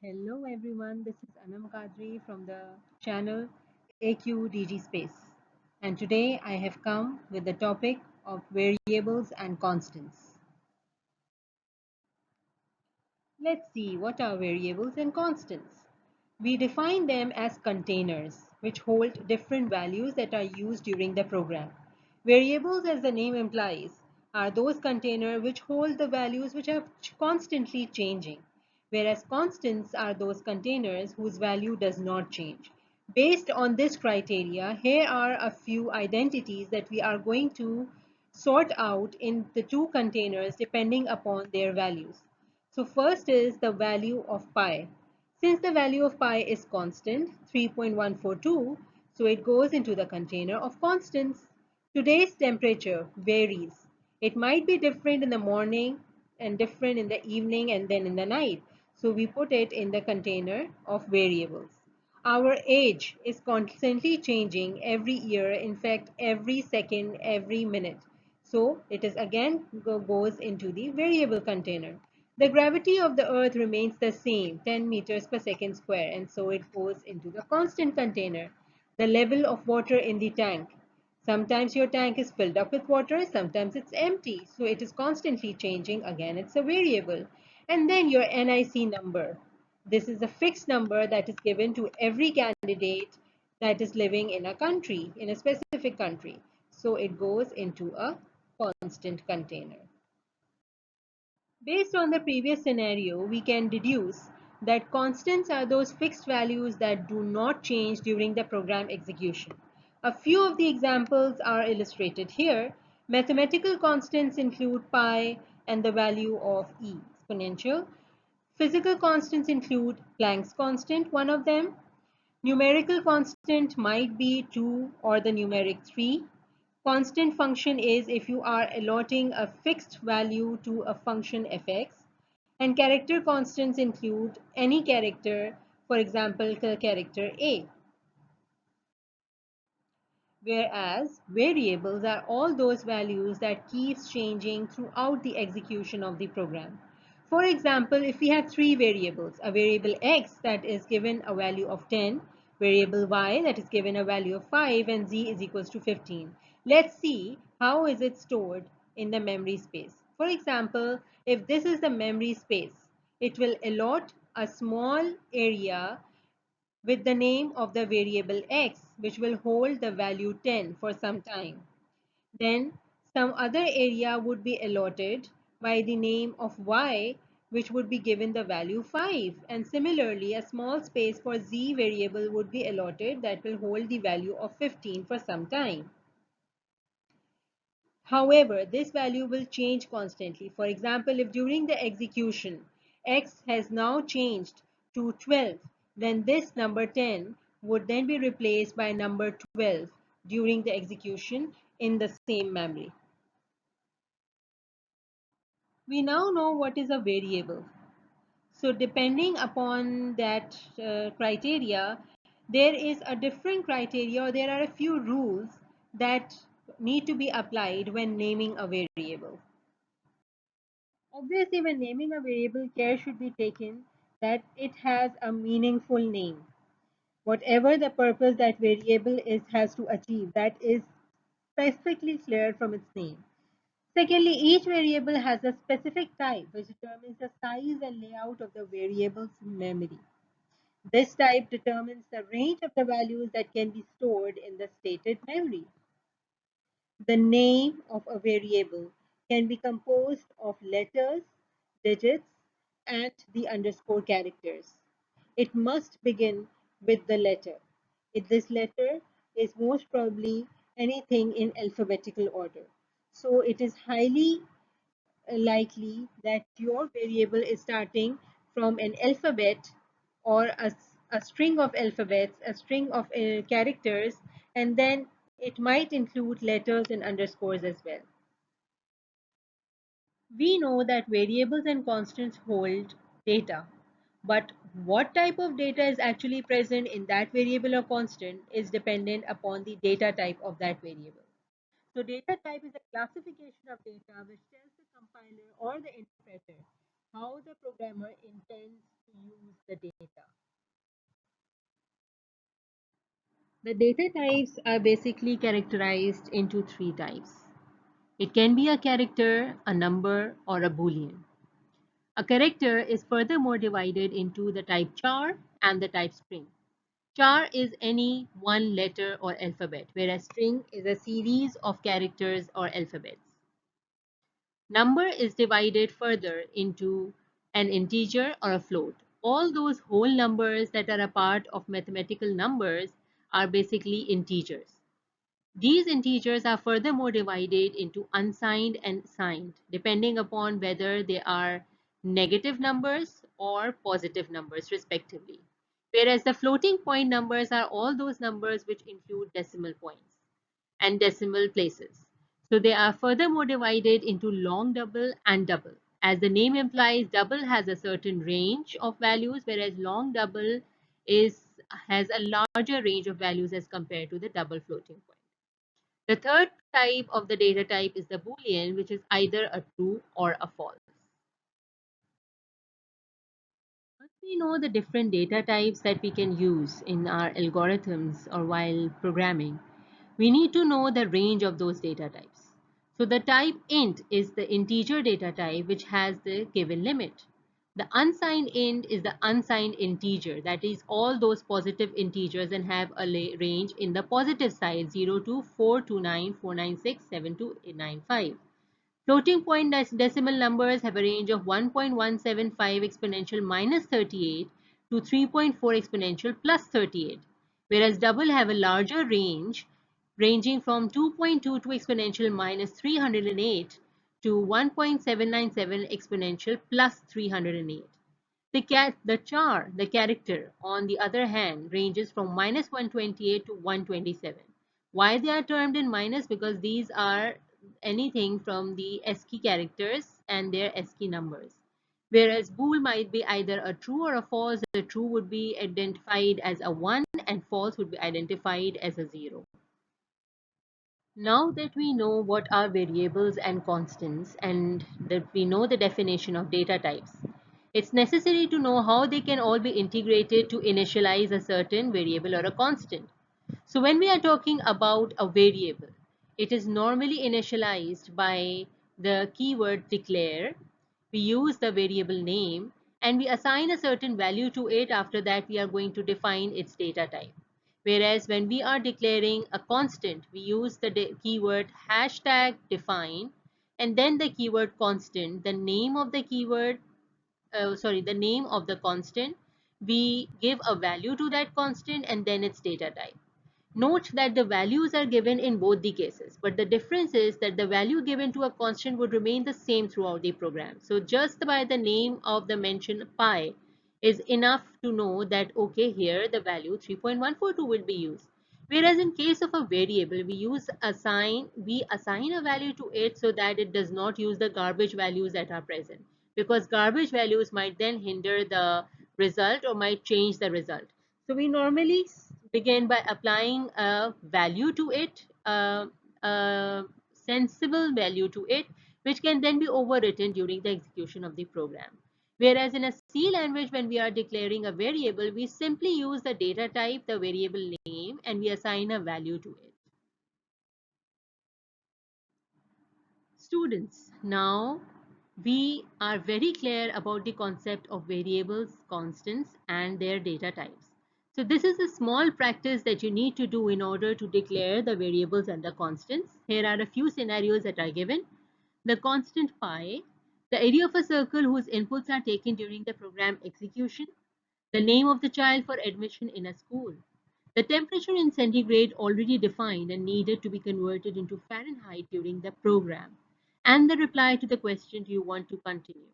Hello everyone, this is Anam Kadri from the channel AQDG Space. And today I have come with the topic of variables and constants. Let's see what are variables and constants. We define them as containers which hold different values that are used during the program. Variables, as the name implies, are those containers which hold the values which are constantly changing, whereas constants are those containers whose value does not change. Based on this criteria, here are a few identities that we are going to sort out in the two containers depending upon their values. So first is the value of pi. Since the value of pi is constant, 3.142, so it goes into the container of constants. Today's temperature varies. It might be different in the morning and different in the evening and then in the night. So we put it in the container of variables. Our age is constantly changing every year, in fact, every second, every minute. So it is again goes into the variable container. The gravity of the earth remains the same, 10 meters per second square, and so it goes into the constant container. The level of water in the tank. Sometimes your tank is filled up with water, sometimes it's empty, so it is constantly changing. Again, it's a variable. And then your NIC number. This is a fixed number that is given to every candidate that is living in a country, in a specific country. So it goes into a constant container. Based on the previous scenario, we can deduce that constants are those fixed values that do not change during the program execution. A few of the examples are illustrated here. Mathematical constants include pi and the value of e exponential. Physical constants include Planck's constant, one of them. Numerical constant might be 2 or the numeric 3. Constant function is if you are allotting a fixed value to a function fx. And character constants include any character, for example, the character a. Whereas variables are all those values that keeps changing throughout the execution of the program. For example, if we have three variables, a variable x that is given a value of 10, variable y that is given a value of 5, and z is equals to 15. Let's see how is it stored in the memory space. For example, if this is the memory space, it will allot a small area with the name of the variable x, which will hold the value 10 for some time. Then some other area would be allotted by the name of y, which would be given the value 5. And similarly, a small space for z variable would be allotted that will hold the value of 15 for some time. However, this value will change constantly. For example, if during the execution x has now changed to 12, then this number 10 would then be replaced by number 12 during the execution in the same memory. We now know what is a variable. So depending upon that criteria, there is a different criteria, or there are a few rules that need to be applied when naming a variable. Obviously, when naming a variable, care should be taken that it has a meaningful name. Whatever the purpose that variable is has to achieve, that is specifically clear from its name. Secondly, each variable has a specific type which determines the size and layout of the variable's memory. This type determines the range of the values that can be stored in the stated memory. The name of a variable can be composed of letters, digits, and the underscore characters. It must begin with the letter. If this letter is most probably anything in alphabetical order. So it is highly likely that your variable is starting from an alphabet or a string of alphabets, a string of characters, and then it might include letters and underscores as well. We know that variables and constants hold data, but what type of data is actually present in that variable or constant is dependent upon the data type of that variable. So data type is a classification of data which tells the compiler or the interpreter how the programmer intends use the data. The data types are basically characterized into three types. It can be a character, a number, or a boolean. A character is furthermore divided into the type char and the type string. Char is any one letter or alphabet, whereas string is a series of characters or alphabets. Number is divided further into an integer or a float. All those whole numbers that are a part of mathematical numbers are basically integers. These integers are furthermore divided into unsigned and signed, depending upon whether they are negative numbers or positive numbers, respectively. Whereas the floating point numbers are all those numbers which include decimal points and decimal places. So they are furthermore divided into long double and double. As the name implies, double has a certain range of values, whereas long double is has a larger range of values as compared to the double floating point. The third type of the data type is the Boolean, which is either a true or a false. Once we know the different data types that we can use in our algorithms or while programming, we need to know the range of those data types. So the type int is the integer data type which has the given limit. The unsigned int is the unsigned integer, that is all those positive integers and have a range in the positive side 0 to 429, 496, 7295. Floating point decimal numbers have a range of 1.175 exponential minus 38 to 3.4 exponential plus 38, whereas double have a larger range ranging from 2.22 exponential minus 308 to 1.797 exponential plus 308. The char, the character, on the other hand, ranges from minus 128 to 127. Why they are termed in minus? Because these are anything from the ASCII characters and their ASCII numbers. Whereas bool might be either a true or a false. The true would be identified as a 1 and false would be identified as a 0. Now that we know what are variables and constants and that we know the definition of data types, it's necessary to know how they can all be integrated to initialize a certain variable or a constant. So when we are talking about a variable, it is normally initialized by the keyword declare. We use the variable name and we assign a certain value to it. After that, we are going to define its data type. Whereas when we are declaring a constant, we use the keyword hashtag define and then the keyword constant, the name of the keyword, the name of the constant. We give a value to that constant and then its data type. Note that the values are given in both the cases, but the difference is that the value given to a constant would remain the same throughout the program. So just by the name of the mentioned pi is enough to know that, okay, here the value 3.142 will be used. Whereas in case of a variable, we assign a value to it so that it does not use the garbage values that are present, because garbage values might then hinder the result or might change the result. So we normally begin by applying a value to it, a sensible value to it, which can then be overwritten during the execution of the program. Whereas in a C language, when we are declaring a variable, we simply use the data type, the variable name, and we assign a value to it. Students, now we are very clear about the concept of variables, constants, and their data types. So this is a small practice that you need to do in order to declare the variables and the constants. Here are a few scenarios that are given. The constant pi, the area of a circle whose inputs are taken during the program execution, the name of the child for admission in a school, the temperature in centigrade already defined and needed to be converted into Fahrenheit during the program, and the reply to the question, do you want to continue?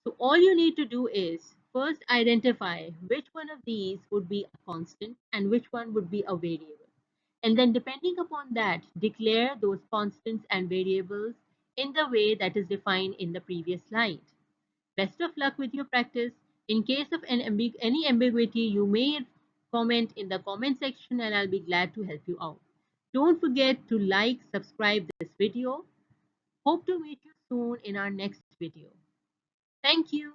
So all you need to do is first identify which one of these would be a constant and which one would be a variable. And then depending upon that, declare those constants and variables in the way that is defined in the previous slide. Best of luck with your practice. In case of any ambiguity, you may comment in the comment section and I'll be glad to help you out. Don't forget to like, subscribe this video. Hope to meet you soon in our next video. Thank you.